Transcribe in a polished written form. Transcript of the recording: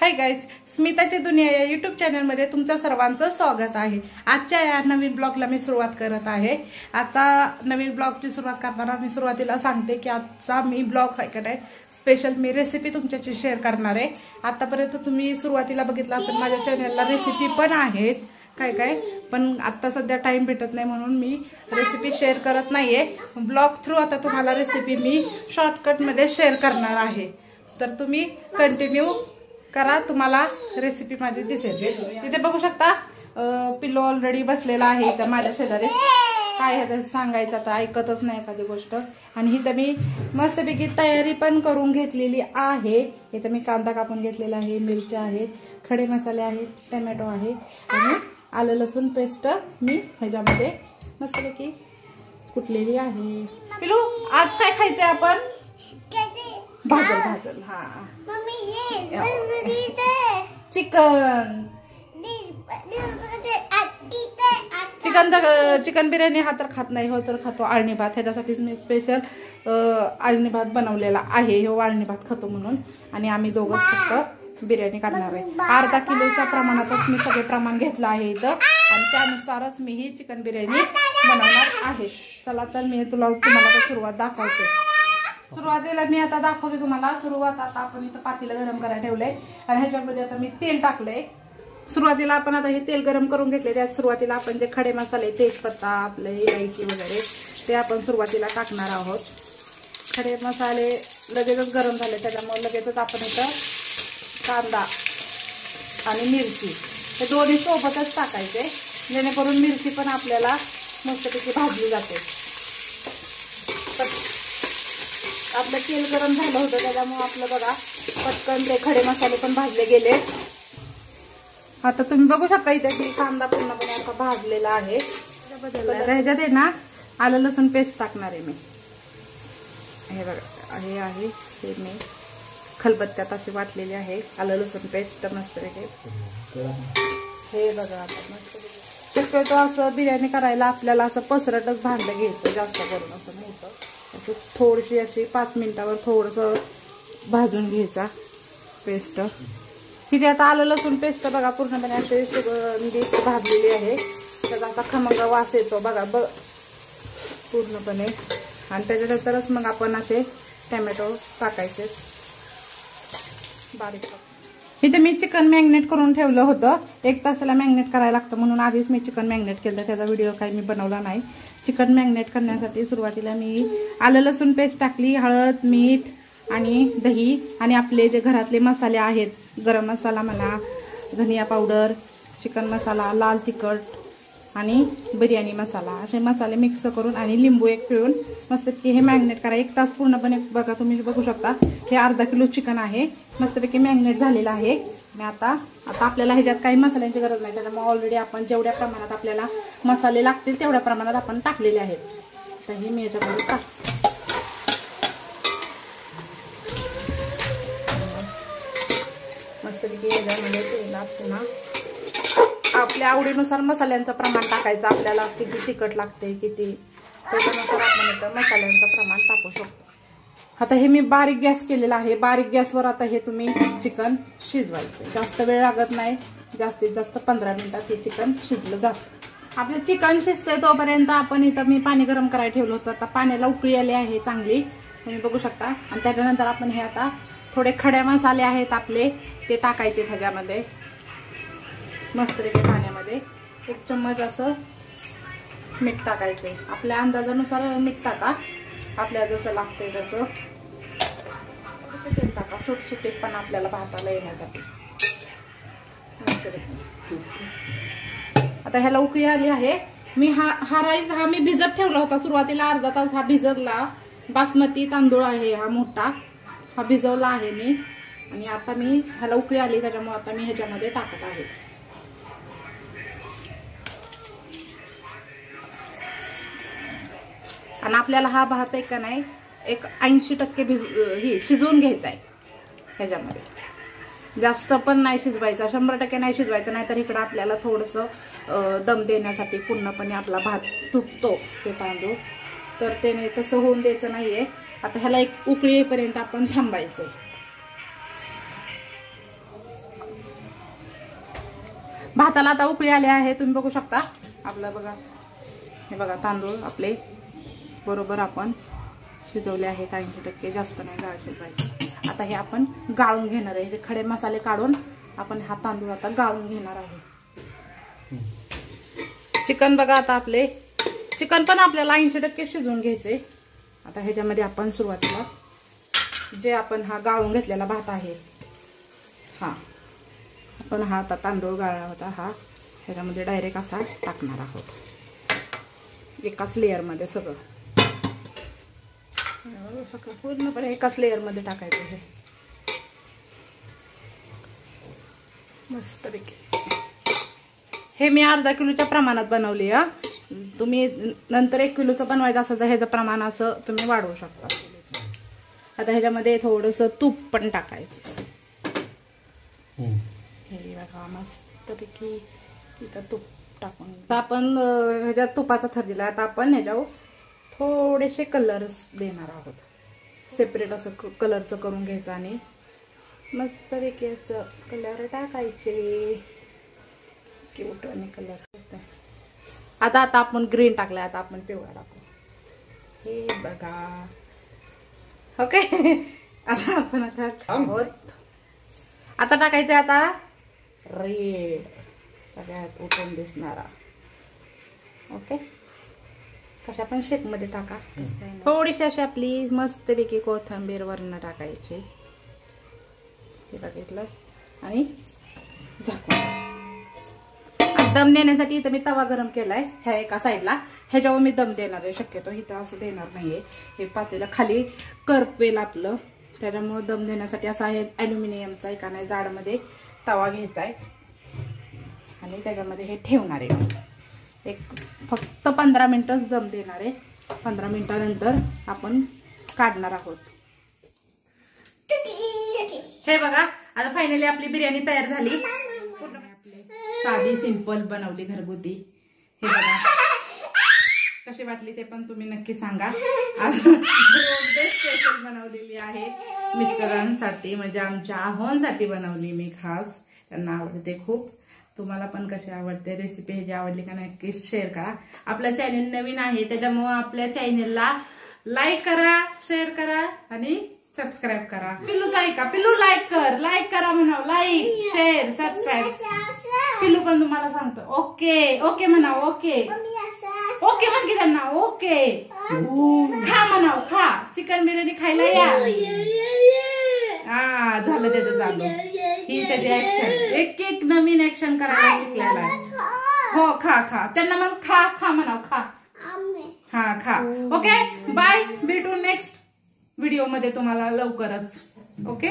Hi guys, स्मिताची दुनिया या YouTube चॅनलमध्ये तुमच्या सर्वांचं स्वागत आहे। आजच्या या नवीन ब्लॉगला मी सुरुवात करत आहे। आता नवीन ब्लॉगची सुरुवात करताना मी सुरुवातीला सांगते की आजचा मी ब्लॉग आहे का नाही स्पेशल मी रेसिपी तुमच्याशी शेअर करणार आहे। आतापर्यंत तुम्ही सुरुवातीला बघितलं असेल माझ्या चॅनलला रेसिपी पण आहेत काय पण आता सध्या टाइम भेटत नाही म्हणून मी रेसिपी शेअर करत नाहीये। ब्लॉग थ्रू आता तुम्हाला रेसिपी मी शॉर्टकट मध्ये शेअर करणार आहे, तर तुम्ही कंटिन्यू करा, तुम्हाला रेसिपी माझी दिसेल। तिथे बघू शकता पिल्लो ऑलरेडी बसलेला आहे इथं माझ्या शेजारी। काय आहे सांगायचं आता ऐकतच नाही एखादी गोष्ट। आणि इथं मी मस्तपैकी तयारी पण करून घेतलेली आहे। इथं मी कांदा कापून घेतलेला आहे, मिरच्या आहेत, खडे मसाले आहेत, टोमॅटो आहे आणि आलं लसूण पेस्ट मी ह्याच्यामध्ये मस्तपैकी कुटलेली आहे। पिल्लू आज काय खायचंय आपण? भाजल हा चिकन चिकन बिर्याणी हा तर खात नाही, हो तर खातो आळणी भात। ह्याच्यासाठीच मी स्पेशल आळणी भात बनवलेला आहे, हो आळणी भात खातो म्हणून। आणि आम्ही दोघं फक्त बिर्याणी करणार आहे। अर्धा किलोच्या प्रमाणातच मी सगळे प्रमाण घेतलं आहे इथं आणि त्यानुसारच मी ही चिकन बिर्याणी बनवणार आहे। चला तर मी तुम्हाला सुरुवात दाखवते। सुरुवातीला मी आता दाखवते तुम्हाला सुरुवात। आता आपण इथं पातेलं गरम करायला ठेवलंय आणि ह्याच्यामध्ये आता मी तेल टाकलंय। सुरुवातीला आपण आता हे तेल गरम करून घेतले, त्यात सुरुवातीला आपण जे खडे मसाले तेजपत्ता आपले इलायची वगैरे ते आपण सुरुवातीला टाकणार आहोत। खडे मसाले लगेचच गरम झाले त्याच्यामुळे लगेचच आपण इथं कांदा आणि मिरची हे दोन्ही सोबतच टाकायचे, जेणेकरून मिरची पण आपल्याला मस्तपैकी भाजली जाते। आपलं तेल गरम झालं होतं त्याच्यामुळे आपलं बघा पटकन ते खडे मसाले पण भाजले गेले। आता तुम्ही बघू शकता इथे की कांदा पूर्णपणे आता भाजलेला आहे। ह्याच्यात आहे ना आलं लसूण पेस्ट टाकणार आहे मी। हे बघा हे आहे हे मी खलबत्त्यात अशी वाटलेली आहे आलं लसूण पेस्ट मस्त हे बघा। आता मस्त शक्यतो असं बिर्याणी करायला आपल्याला असं पसरटच भांडं घ्यायचं, जास्त करून असं नव्हतं, असं थोडीशी अशी 5 मिनिटावर थोडंसं भाजून घ्यायचा पेस्ट। तिथे आता आलं लसूण पेस्ट बघा पूर्णपणे असे सुगंधित भाजलेली आहे, त्याचा आता खमंग वास येतो बघा पूर्णपणे। आणि त्याच्यानंतरच मग आपण असे टोमॅटो टाकायचे बारीक। इथे मी चिकन मॅग्नेट करून ठेवलं होतं, 1 तासाला मॅग्नेट करायला लागतं म्हणून आधीच मी चिकन मॅग्नेट केलं, त्याचा व्हिडिओ काही मी बनवला नाही। चिकन मॅग्नेट करण्यासाठी सुरुवातीला मी आलं लसूण पेस्ट टाकली, हळद मीठ आणि दही आणि आपले जे घरातले मसाले आहेत, गरम मसाला म्हणा, धनिया पावडर, चिकन मसाला, लाल तिखट आणि बिर्याणी मसाला असे मसाले मिक्स करून आणि लिंबू एक पिळून मस्तपैकी हे मॅग्नेट करा 1 तास पूर्णपणे। बघा तुम्ही बघू शकता हे अर्धा किलो चिकन आहे, मस्तपैकी मॅग्नेट झालेलं आहे। आणि आता आपल्याला ह्याच्यात काही मसाल्यांची गरज नाही, त्याच्यामुळे ऑलरेडी आपण जेवढ्या प्रमाणात आपल्याला मसाले लागतील तेवढ्या प्रमाणात आपण टाकलेले आहेत। तर हे मी याच्यामध्ये टाक मस्तपैकी याच्यामध्ये तेलात पुन्हा आपल्या आवडीनुसार मसाल्यांचं प्रमाण टाकायचं, आपल्याला किती तिखट लागते किती त्याच्यानुसार आपण इथं मसाल्यांचं प्रमाण टाकू शकतो। आता हे मी बारीक गॅस केलेला आहे, बारीक गॅसवर आता हे तुम्ही चिकन शिजवायचं, जास्त वेळ लागत नाही, जास्तीत जास्त 15 मिनिटात हे चिकन शिजलं जातं। आपलं चिकन शिजतंय तोपर्यंत आपण इथं मी पाणी गरम करायला ठेवलं होतं, आता पाण्याला उकळी आली आहे चांगली तुम्ही बघू शकता। आणि त्याच्यानंतर आपण हे आता थोडे खडे मसाले आहेत आपले ते टाकायचे ह्याच्यामध्ये मस्तपैकी पाण्यामध्ये। 1 चम्मच असं मीठ टाकायचे, आपल्या अंदाजानुसार मीठ टाका, आपल्याला जसं लागतंय तसं तेल टाका, सुटसुटीत पण आपल्याला भाताला येण्यासाठी। आता ह्याला उकळी आली आहे। मी हा राईस मी भिजत ठेवला होता सुरुवातीला, अर्धा तास हा भिजतला। बासमती तांदूळ आहे हा मोठा, हा भिजवला आहे मी। आणि आता मी ह्याला उकळी आली त्याच्यामुळे आता मी ह्याच्यामध्ये टाकत आहे। आणि आपल्याला हा भात आहे का नाही एक 80% शिजवून घ्यायचा आहे ह्याच्यामध्ये, जास्त पण नाही शिजवायचा, 100% नाही शिजवायचं, नाहीतर इकडं आपल्याला थोडंसं दम देण्यासाठी पूर्णपणे आपला भात तुटतो ते तांदूळ, तर त्याने तसं होऊन द्यायचं नाहीये। आता ह्याला एक उकळी येईपर्यंत आपण थांबायचं। भाताला आता उकळी आली आहे, तुम्ही बघू शकता. आपलं बघा, हे बघा तांदूळ आपले बरोबर आपण शिजवले आहेत 80%, जास्त नाही जाळ शिजवायचे. आता हे आपण गाळून घेणार आहे. हे खडे मसाले काढून आपण हा तांदूळ आता गाळून घेणार आहे. चिकन बघा, आता आपले चिकन पण आपल्याला 80% शिजवून घ्यायचे. आता ह्याच्यामध्ये आपण सुरुवातीला जे आपण हा गाळून घेतलेला भात आहे, हा आपण हा आता तांदूळ गाळला होता, हा ह्याच्यामध्ये डायरेक्ट असा टाकणार आहोत. एकाच लेअरमध्ये सगळं पूर्णपणे एकाच लेअरमध्ये टाकायचं. हे मस्तपैकी हे मी अर्धा किलोच्या प्रमाणात बनवली. तुम्ही नंतर 1 किलोचं बनवायचं असेल तर ह्याचं प्रमाण असं तुम्ही वाढवू शकता. आता ह्याच्यामध्ये थोडंसं तूप पण टाकायचं. हे बघा मस्तपैकी इथं तूप टाकून आता आपण ह्याच्यात तुपाचा थर दिला. आता आपण ह्याच्यावर थोडेसे कलर्स देणार आहोत. सेपरेट असं कलरचं करून घ्यायचं आणि मस्तपैकी असं कलर टाकायचे. क्यूट आणि कलर. आता आपण ग्रीन टाकलाय, आता आपण पिवळा टाकू. हे बघा, ओके. आता आपण आता टाकायचं आता रेड, सगळ्यात उठून दिसणारा. ओके, कशा पण शेप मध्ये टाका. थोडीशी अशी आपली मस्तपैकी कोथिंबीर वरनं टाकायची. हे बघितलं आणि झाकून. दम देण्यासाठी इथं मी तवा गरम केलाय ह्या एका साईडला, ह्याच्यावर मी दम देणार आहे. शक्यतो इथं असं देणार नाहीये. हे पातेलं खाली करपेल आपलं, त्याच्यामुळे दम देण्यासाठी असा आहे ॲल्युमिनियमचा एका नाही जाडमध्ये तवा घ्यायचा आहे आणि त्याच्यामध्ये हे ठेवणार आहे. एक फक्त 15 मिनिटच दम देणार आहे. 15 मिनिटानंतर आपण काढणार आहोत. हे बघा, आता फायनली आपली बिर्याणी तयार झाली. साधी सिंपल बनवली घरगुती. हे बघा कशी वाटली ते पण तुम्ही नक्की सांगा. आज स्पेशल बनवलेली आहे मिस्टरांसाठी, म्हणजे आमच्या आहोंसाठी बनवली मी खास. त्यांना आवडते खूप. तुम्हाला पण कशी आवडते रेसिपी, ह्याची आवडली का नक्की शेअर करा. आपलं चॅनल नवीन आहे त्याच्यामुळे आपल्या चॅनलला लाईक करा, शेअर करा आणि सबस्क्राईब करा. पिल्लूच ऐका, पिल्लू लाईक करा म्हणाव. Like, share, subscribe. पिल्लू पण तुम्हाला सांगतो ओके ओके म्हणाव. ओके ओके म्हण की त्यांना. ओके खा म्हणाव, खा. चिकन बिर्याणी खायला या. हा झालं त्याचं चालू. ही त्याची ऍक्शन, एक नवीन ऍक्शन करायला शिकलेला. हो खा खा. त्यांना मग खा खा म्हणाव. खा, हा खा. ओके बाय, भेटू नेक्स्ट व्हिडिओ मध्ये तुम्हाला लवकरच. ओके.